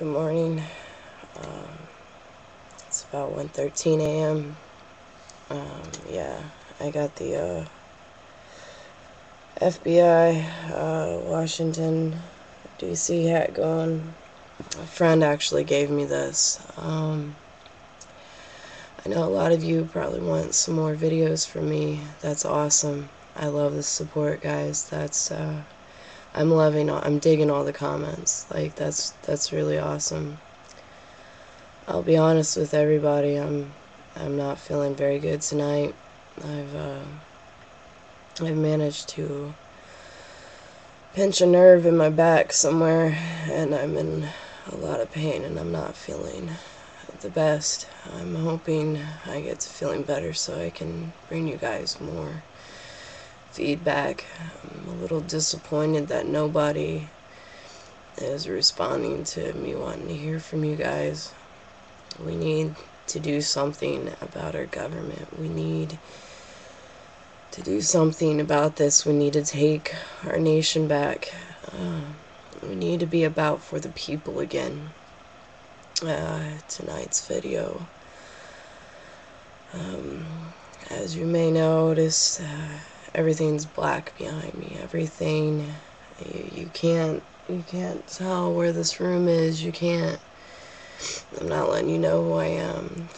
Good morning. It's about 1:13 a.m. Yeah, I got the FBI Washington D.C. hat going. A friend actually gave me this. I know a lot of you probably want some more videos from me. That's awesome. I love the support, guys. I'm digging all the comments. Like, that's really awesome. I'll be honest with everybody. I'm not feeling very good tonight. I've managed to pinch a nerve in my back somewhere, and I'm in a lot of pain, and I'm not feeling the best. I'm hoping I get to feeling better so I can bring you guys more feedback. I'm a little disappointed that nobody is responding to me wanting to hear from you guys. We need to do something about our government. We need to do something about this. We need to take our nation back. We need to be about for the people again. Tonight's video, as you may notice, everything's black behind me. Everything, you can't tell where this room is. You can't. I'm not letting you know who I am.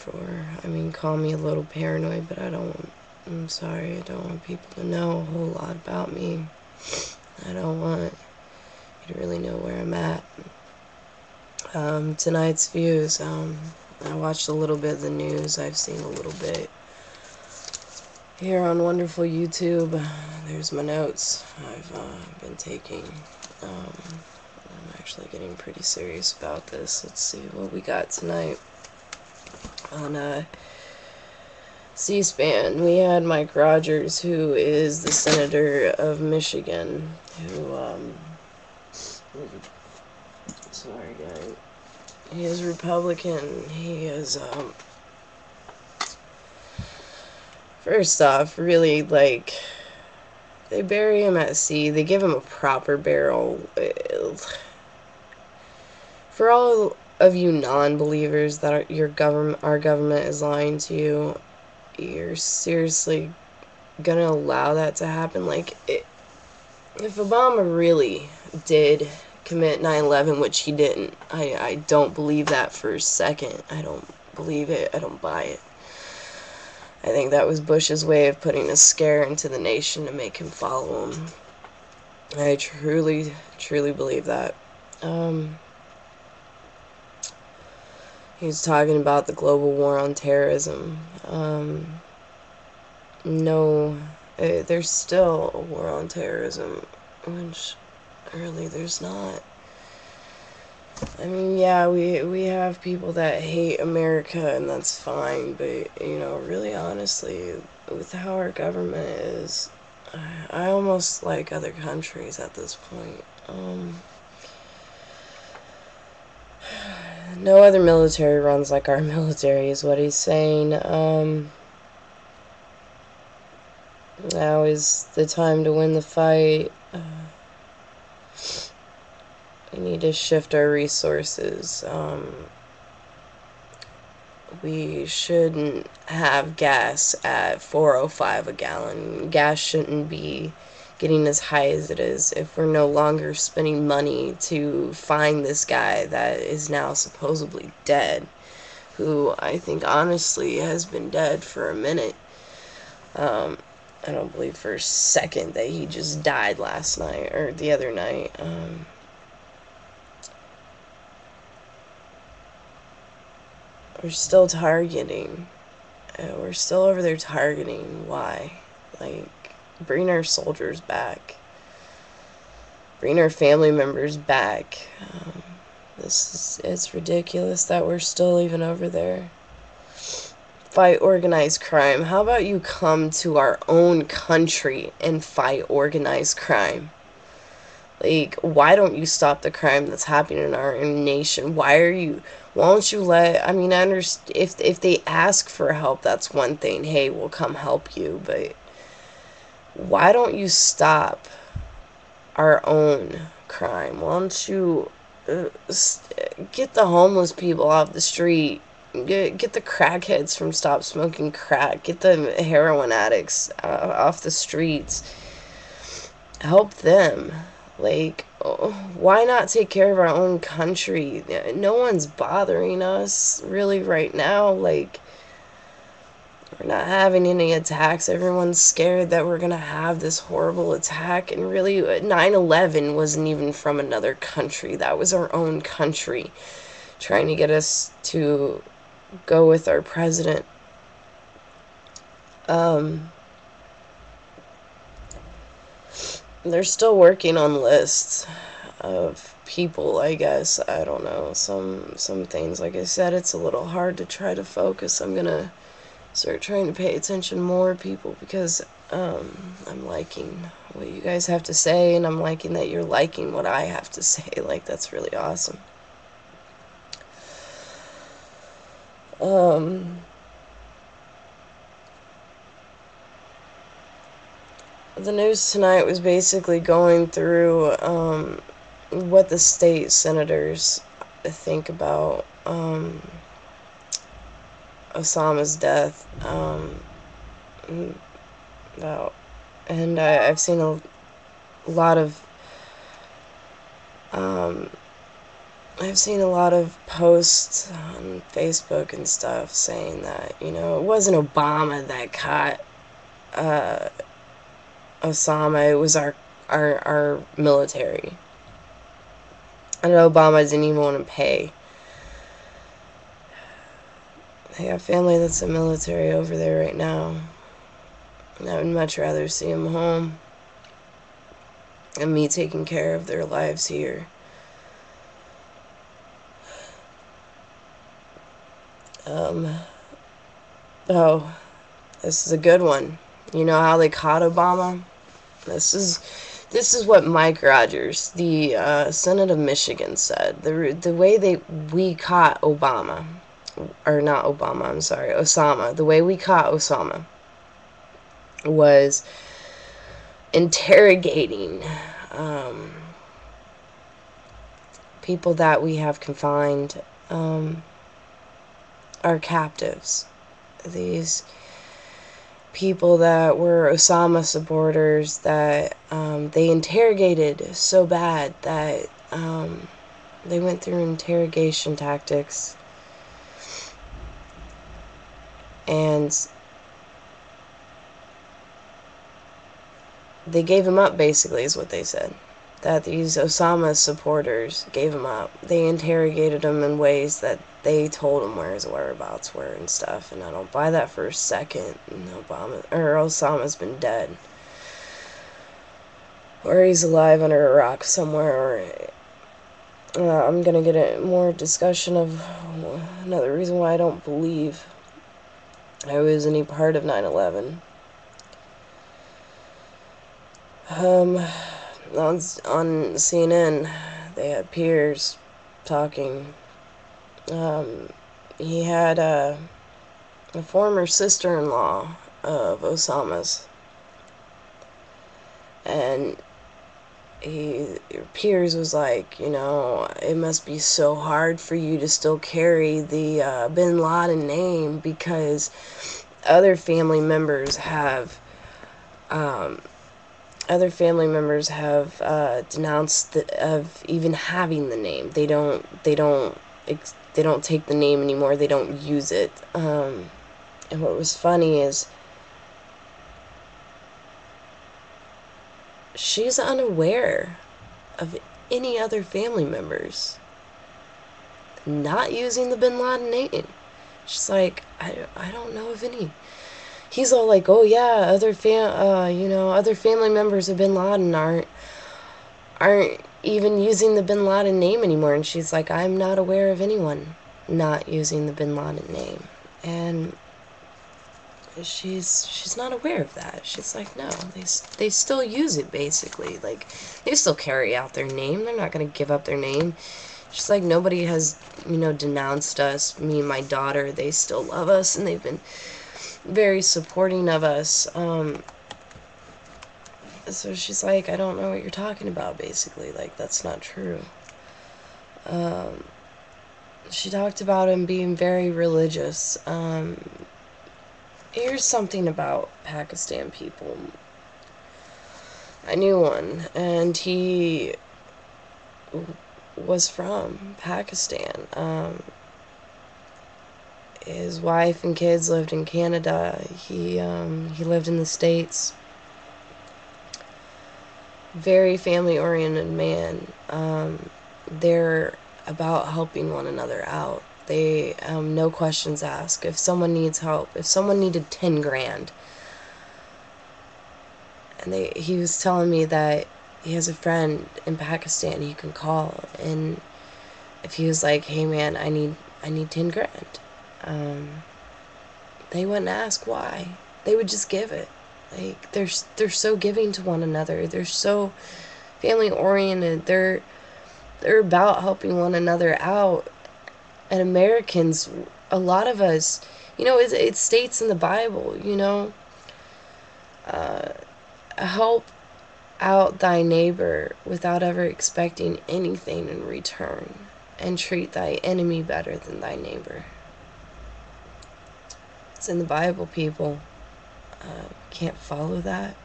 Call me a little paranoid, but I'm sorry, I don't want people to know a whole lot about me. I don't want you to really know where I'm at. Tonight's views, I watched a little bit of the news. I've seen a little bit here on wonderful YouTube. There's my notes I've been taking. I'm actually getting pretty serious about this. Let's see what we got tonight. On C-SPAN, we had Mike Rogers, who is the senator of Michigan, sorry guys, he is Republican. He is, first off, really, like, they bury him at sea. They give him a proper burial. For all of you non-believers that our government is lying to you, you're seriously gonna allow that to happen? Like, if Obama really did commit 9/11, which he didn't, I don't believe that for a second. I don't believe it. I don't buy it. I think that was Bush's way of putting a scare into the nation to make him follow him. I truly believe that. He's talking about the global war on terrorism. No, there's still a war on terrorism, which really there's not. I mean, yeah, we have people that hate America, and that's fine, but, you know, really honestly, with how our government is, I almost like other countries at this point. No other military runs like our military, is what he's saying. Now is the time to win the fight. We need to shift our resources. We shouldn't have gas at $4.05 a gallon. Gas shouldn't be getting as high as it is if we're no longer spending money to find this guy that is now supposedly dead, who I think honestly has been dead for a minute. I don't believe for a second that he just died last night or the other night. We're still targeting. We're still over there targeting. Why? Like, bring our soldiers back. Bring our family members back. It's ridiculous that we're still even over there. Fight organized crime. How about you come to our own country and fight organized crime? Like, why don't you stop the crime that's happening in our nation? Why don't you let, I mean, I understand, if they ask for help, that's one thing. Hey, we'll come help you, but why don't you stop our own crime? Why don't you get the homeless people off the street. Get the crackheads from stop smoking crack. Get the heroin addicts off the streets. Help them. Like, why not take care of our own country? No one's bothering us really right now. Like, we're not having any attacks. Everyone's scared that we're gonna have this horrible attack. And really, 9/11 wasn't even from another country. That was our own country trying to get us to go with our president. They're still working on lists of people, I guess. I don't know. Some things, like I said, it's a little hard to try to focus. I'm gonna start trying to pay attention more, people, because I'm liking what you guys have to say, and I'm liking that you're liking what I have to say. Like, that's really awesome. The news tonight was basically going through what the state senators think about Osama's death. And I've seen a lot of posts on Facebook and stuff saying that, you know, it wasn't Obama that caught Osama, it was our military. And Obama didn't even want to pay. They got family that's in the military over there right now. And I would much rather see them home and me taking care of their lives here. Oh, this is a good one. You know how they caught Obama? This is what Mike Rogers, the Senate of Michigan, said. The way we caught Obama, or not Obama, I'm sorry, Osama. The way we caught Osama was interrogating people that we have confined, our captives. These people that were Osama supporters that they interrogated so bad that they went through interrogation tactics, and they gave him up, basically, is what they said. That these Osama supporters gave him up. They interrogated him in ways that they told him where his whereabouts were and stuff, and I don't buy that for a second. Osama's been dead, or he's alive under a rock somewhere. Or I'm gonna get a more discussion of another reason why I don't believe I was any part of 9/11. On CNN, they had Piers talking. He had a former sister-in-law of Osama's, and Piers was like, you know, it must be so hard for you to still carry the Bin Laden name, because other family members have denounced of even having the name. They don't take the name anymore. They don't use it. And what was funny is she's unaware of any other family members not using the Bin Laden name. She's like, I don't know of any. He's all like, oh yeah, other family members of Bin Laden aren't even using the Bin Laden name anymore. And she's like, I'm not aware of anyone not using the Bin Laden name. And she's not aware of that. She's like, no, they still use it, basically. Like, they still carry out their name. They're not gonna give up their name. She's like, nobody has, denounced us. Me and my daughter, they still love us, and they've been very supporting of us. So she's like, I don't know what you're talking about, basically. Like, that's not true. she talked about him being very religious. Here's something about Pakistan people. I knew one, and he was from Pakistan. His wife and kids lived in Canada. He lived in the States. Very family-oriented man. They're about helping one another out. They no questions asked. If someone needs help, if someone needed 10 grand, and he was telling me that he has a friend in Pakistan he can call, and if he was like, hey man, I need 10 grand, they wouldn't ask why. They would just give it. Like, they're so giving to one another. They're so family oriented. They're about helping one another out. And Americans, a lot of us, it states in the Bible, help out thy neighbor without ever expecting anything in return, and treat thy enemy better than thy neighbor. It's in the Bible, people. Can't follow that.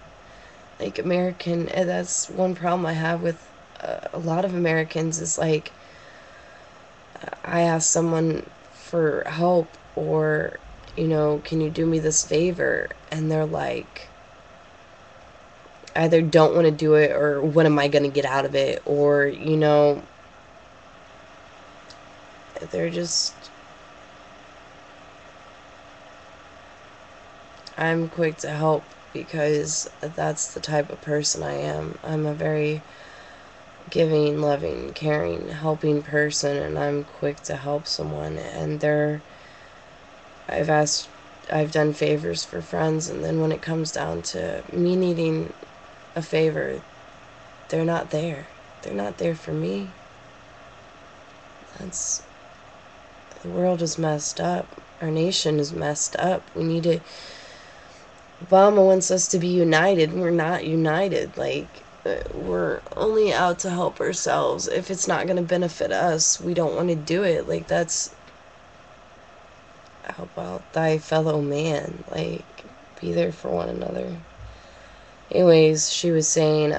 Like, that's one problem I have with a lot of Americans is like, I ask someone for help, or, can you do me this favor? And they're like, either don't want to do it, or what am I going to get out of it? Or, they're just, I'm quick to help because that's the type of person I am. I'm a very giving, loving, caring, helping person, and I'm quick to help someone. And I've done favors for friends, and then when it comes down to me needing a favor, they're not there. They're not there for me. The world is messed up. Our nation is messed up. Obama wants us to be united. We're not united. Like, we're only out to help ourselves. If it's not going to benefit us, we don't want to do it. Like, that's, how about thy fellow man? Like, be there for one another. Anyways, she was saying,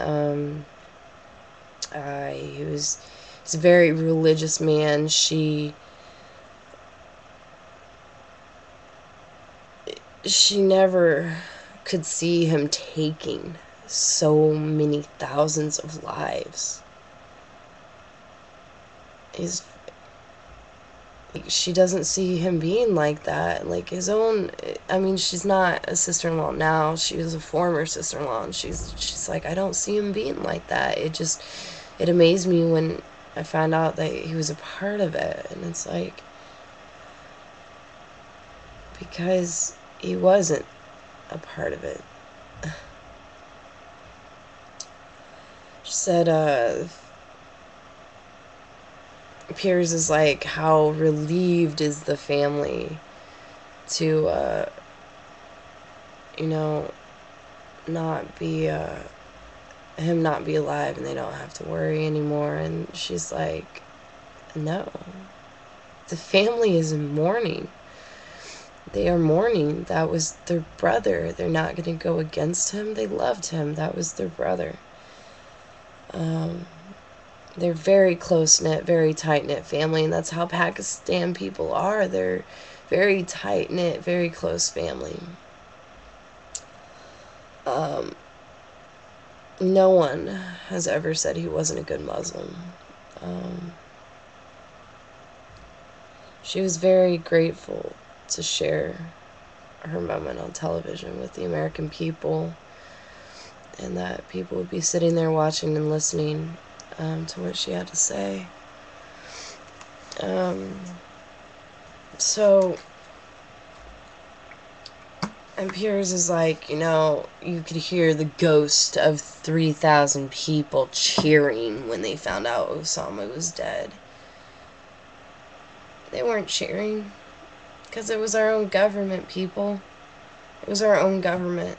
he's a very religious man. She never could see him taking so many thousands of lives. She doesn't see him being like that. Like, his own, she's not a sister-in-law now. She was a former sister-in-law, and she's like, I don't see him being like that. It amazed me when I found out that he was a part of it. And it's like, because he wasn't a part of it. She said, Piers is like, how relieved is the family to, not be, him not be alive, and they don't have to worry anymore. And she's like, no. The family is in mourning. They are mourning. That was their brother. They're not going to go against him. They loved him. That was their brother. They're very close-knit, very tight-knit family, and that's how Pakistan people are. They're very tight-knit, very close family. No one has ever said he wasn't a good Muslim. She was very grateful to share her moment on television with the American people, and that people would be sitting there watching and listening to what she had to say. And Piers is like, you could hear the ghost of 3,000 people cheering when they found out Osama was dead. They weren't cheering, because it was our own government, people. It was our own government.